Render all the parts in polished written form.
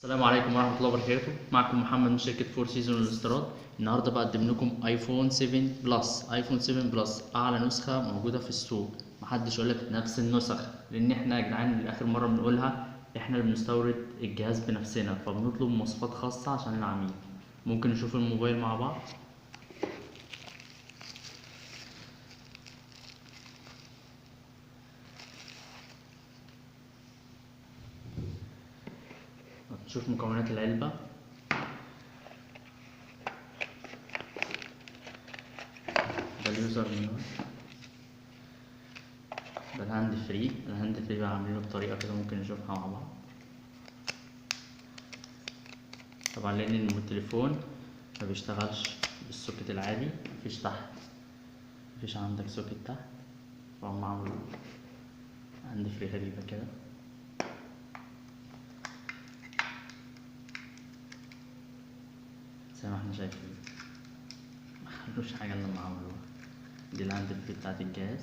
السلام عليكم ورحمة الله وبركاته. معكم محمد من شركة فور سيزون للاستيراد. النهاردة بقدم لكم ايفون 7 بلس. ايفون 7 بلس اعلى نسخة موجودة في السوق، محدش يقولك نفس النسخ، لان احنا يا جدعان لاخر مرة بنقولها احنا اللي بنستورد الجهاز بنفسنا، فبنطلب مواصفات خاصة عشان العميل. ممكن نشوف الموبايل مع بعض. نشوف مكونات العلبة. ده اليوزر منوال، ده الهاند فري بقى عاملينه بطريقة كده ممكن نشوفها مع بعض. طبعا لان التليفون ما بيشتغلش بالسوكت العادي، مفيش تحت، مفيش عندك سوكت تحت، فهم عملوا هاند فري غريبة كده. زي ما احنا شايفين مخلوش حاجة الا لما عملوها. دي الهاند فري بتاعت الجهاز.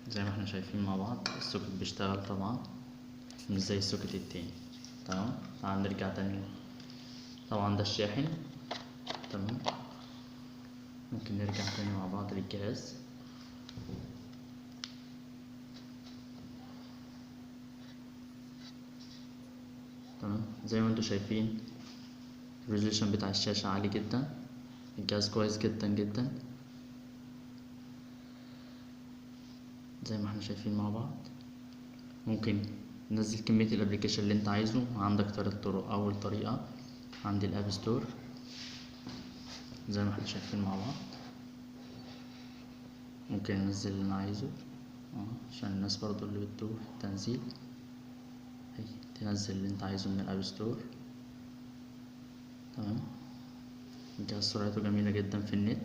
زي ما احنا شايفين مع بعض السوكت بيشتغل طبعا مش زي السوكت التاني. تمام، تعال نرجع تاني. طبعا ده الشاحن. تمام، ممكن نرجع تاني مع بعض للجهاز. تمام، زي ما انتوا شايفين الريزوليوشن بتاع الشاشة عالي جدا، الجهاز كويس جدا جدا زي ما احنا شايفين مع بعض. ممكن تنزل كمية الابليكيشن اللي انت عايزه. عندك 3 طرق. اول طريقة عندي الاب ستور زي ما احنا شايفين مع بعض، ممكن انزل اللي انا عايزه عشان الناس برضو اللي بتتوه في التنزيل. هي تنزل اللي انت عايزه من الاب ستور. تمام، الجهاز سرعته جميلة جدا في النت.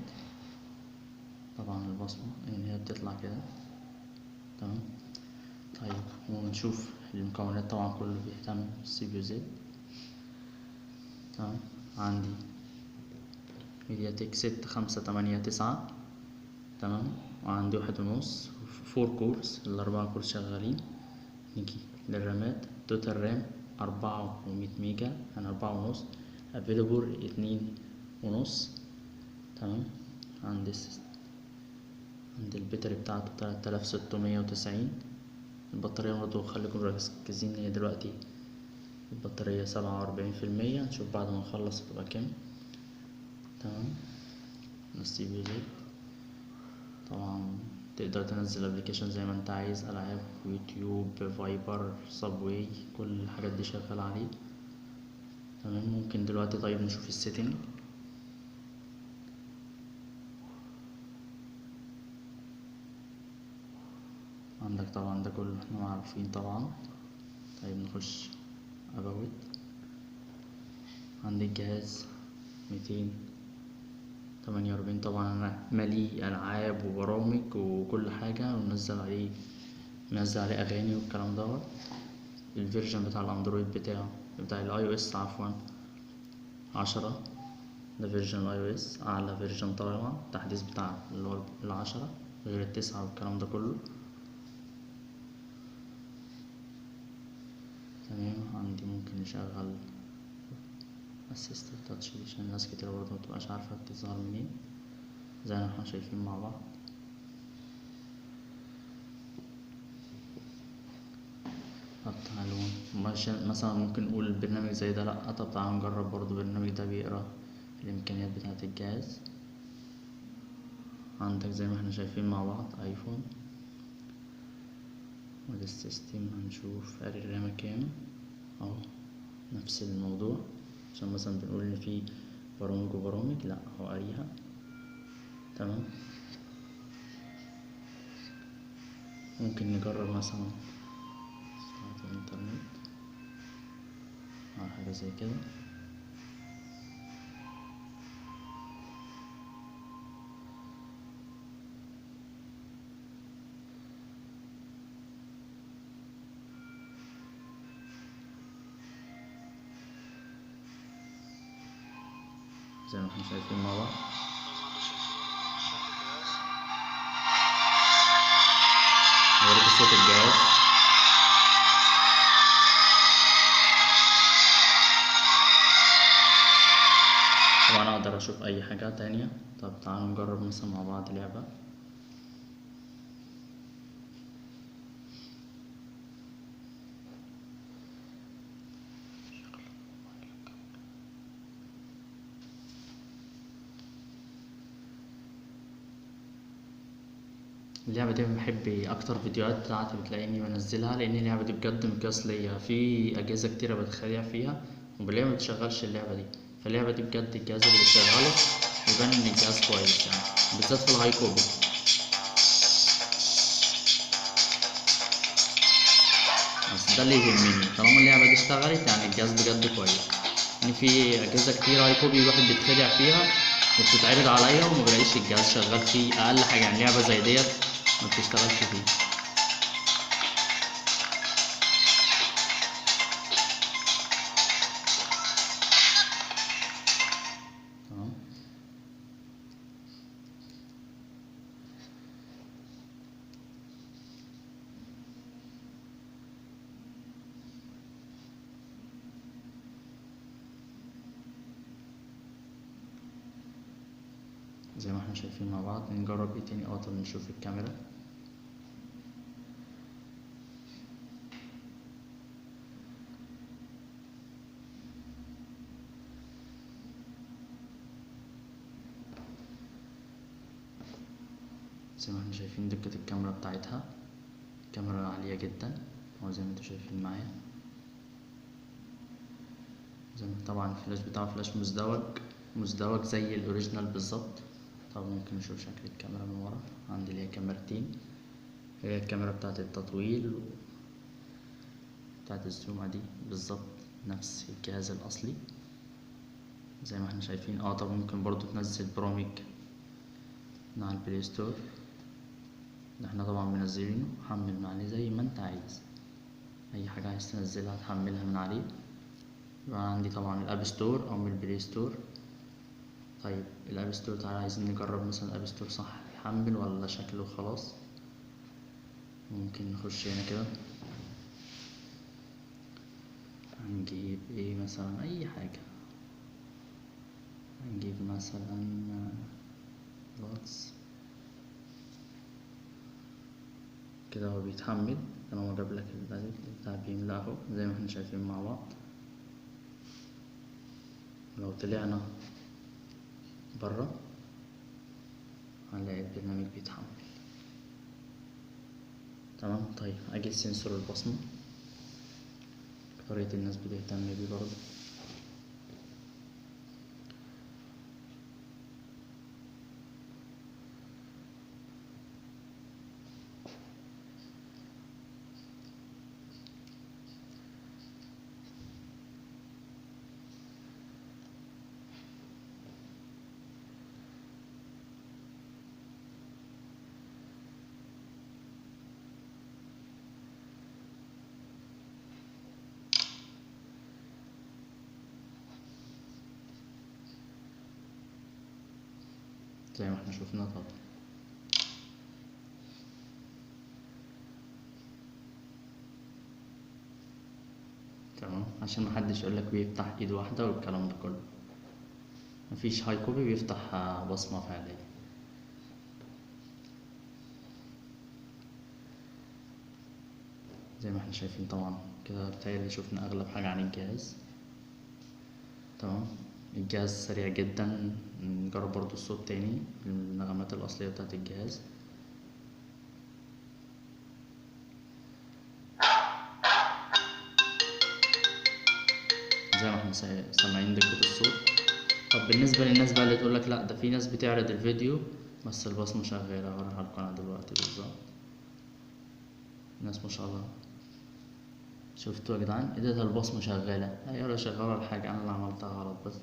طبعا البصمة ان هي بتطلع كده. تمام، طيب ونشوف المكونات. طبعا كله بيهتم بالسي بي يو زد. تمام، عندي ميديا تك 6589. تمام، وعندي 1.5 4 كورس، ال4 كورس شغالين. نيجي للرامات. توتال رام 400 ميجا، يعني 4.5. افيلابل 2.5. تمام، عندي البطارية بتاعته 3690. البطارية برضه خليكم مركزين، هي دلوقتي البطارية 47%. نشوف بعد ما نخلص تبقى كام. تمام، السي بي زد. طبعا تقدر تنزل ابلكيشن زي ما انت عايز، العاب، يوتيوب، فايبر، صابواي، كل الحاجات دي شغالة عليه. تمام، ممكن دلوقتي طيب نشوف السيتنج. عندك طبعا ده كله احنا معروفين طبعا. طيب نخش اباوت. عندي الجهاز 248. طبعا انا مالي العاب وبرامج وكل حاجة، وننزل عليه اغاني والكلام دوت. الفيرجن بتاع الاندرويد بتاع الاي او اس عفوا 10. ده فيرجن الاي او اس، اعلى فيرجن طبعا. التحديث بتاع اللي هو ال10 غير ال9 والكلام ده كله. تمام، عندي ممكن نشغل اسيست تاتش عشان الناس كتير برضه متبقاش عارفة بتظهر منين، زي ما احنا شايفين مع بعض. حط لون مثلا ممكن نقول برنامج زي ده لأ. طب تعالى نجرب برضه البرنامج ده بيقرا الإمكانيات بتاعة الجهاز. عندك زي ما احنا شايفين مع بعض ايفون، وده السيستم. هنشوف قاري الرامة كام اهو، نفس الموضوع. عشان مثلا بنقول ان في برامج لأ، هو قاريها. تمام، ممكن نجرب مثلا سرعة الانترنت أو حاجة زي كده. زي ما احنا شايفين مع بعض. اوريكم صوت الجهاز. طبعا اقدر اشوف اي حاجة تانية. طب تعالوا نجرب مثلا مع بعض لعبة. اللعبة دي بحب أكتر فيديوهات بتاعتي بتلاقيني بنزلها، لأن اللعبة دي بجد مقياس ليا في أجهزة كتيرة بتخدع فيها وبلاقيها مبتشغلش اللعبة دي. فاللعبة دي بجد الجهاز اللي بتشغله يبان إن الجهاز كويس يعني، بالذات في الهاي كوبي. بس ده اللي يهمني، طالما اللعبة دي اشتغلت يعني الجهاز بجد كويس. إن في أجهزة كتير هاي كوبي الواحد بيتخدع فيها وبتتعرض عليا ومبلاقيش الجهاز شغال فيه أقل حاجة، يعني لعبة زي ديت مبتشتغلش فيه. تمام. زي ما احنا شايفين مع بعض. نجرب ايه تاني؟ طب نشوف الكاميرا. زي ما احنا شايفين دقة الكاميرا بتاعتها، كاميرا عالية جدا اهو زي ما انتوا شايفين معايا. زي ما طبعا الفلاش بتاعه فلاش مزدوج زي الاوريجينال بالظبط. طب ممكن نشوف شكل الكاميرا من ورا. عندي ليها كاميرتين، هي الكاميرا بتاعت التطويل بتاعت الزوم دي بالظبط نفس الجهاز الاصلي زي ما احنا شايفين. طب ممكن برضو تنزل برامج من على البلاي ستور، ده احنا طبعا منزلينه. حمل من عليه زي ما انت عايز، اي حاجة عايز تنزلها تحملها من عليه. يبقى عندي طبعا الاب ستور او من البلاي ستور. طيب الاب ستور، تعالى عايزين نجرب مثلا الاب ستور صح يحمل ولا شكله خلاص. ممكن نخش هنا كده، هنجيب ايه مثلا؟ اي حاجة. هنجيب مثلا واتس كده. هو بيتحمل طالما جاب لك بتاع بيملى اهو زي ما احنا شايفين مع بعض. لو طلعنا برا هنلاقي البرنامج بيتحمل. تمام. طيب اجي سنسور البصمة، طريقة الناس بتهتم بيه برضه. زي ما احنا شفنا طبعا. تمام، عشان محدش يقولك بيفتح ايد واحدة والكلام ده كله. مفيش هاي كوبي بيفتح بصمة فعلية. زي ما احنا شايفين طبعا كده بتهيألي شفنا اغلب حاجة عن الجهاز. تمام. الجهاز سريع جدا. نجرب برضو الصوت تاني، النغمات الأصلية بتاعت الجهاز. زي ما احنا سامعين دقة الصوت. طب بالنسبة للناس بقى اللي تقولك لأ ده في ناس بتعرض الفيديو بس البصمة شغالة، هوريها لكم أنا دلوقتي بالظبط. الناس ما شاء الله، شفتوا يا جدعان ايديها البصمة شغالة. أيوة ولا شغالة ولا حاجة، أنا اللي عملتها غلط بس.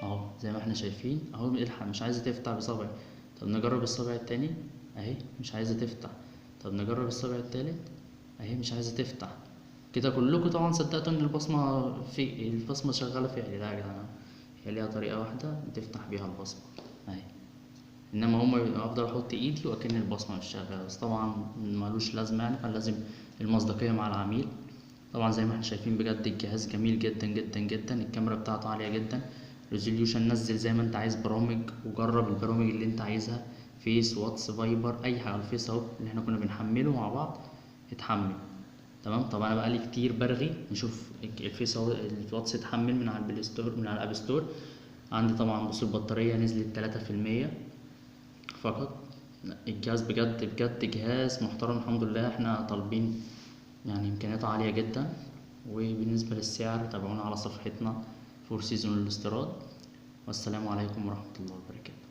اهو زي ما احنا شايفين اهو الحق مش عايزة تفتح بصبعي. طب نجرب الصبع التاني، اهي مش عايزة تفتح. طب نجرب الصبع التالت، اهي مش عايزة تفتح. كده كلكم طبعا صدقتوا ان البصمة شغالة فعلي. لا يا جدعان، هي ليها طريقة واحدة تفتح بيها البصمة اهي. انما هما افضل احط ايدي واكن البصمه مش شغاله، بس طبعا ملوش لازمه يعني، فلازم المصداقيه مع العميل. طبعا زي ما احنا شايفين بجد الجهاز جميل جدا جدا جدا، الكاميرا بتاعته عاليه جدا، ريزوليوشن، نزل زي ما انت عايز برامج وجرب البرامج اللي انت عايزها، فيس، واتس، فايبر، اي حاجه على الفيس اهو اللي احنا كنا بنحمله مع بعض اتحمل. تمام. طب انا بقالي كتير برغي، نشوف الفيس اهو، الواتس اتحمل من على البلاي ستور، من على الاب ستور. عندي طبعا بص البطاريه نزلت 3% فقط. الجهاز بجد بجد جهاز محترم، الحمد لله. احنا طالبين يعني امكانياته عاليه جدا. وبالنسبه للسعر تابعونا على صفحتنا فور سيزون الاستيراد. والسلام عليكم ورحمه الله وبركاته.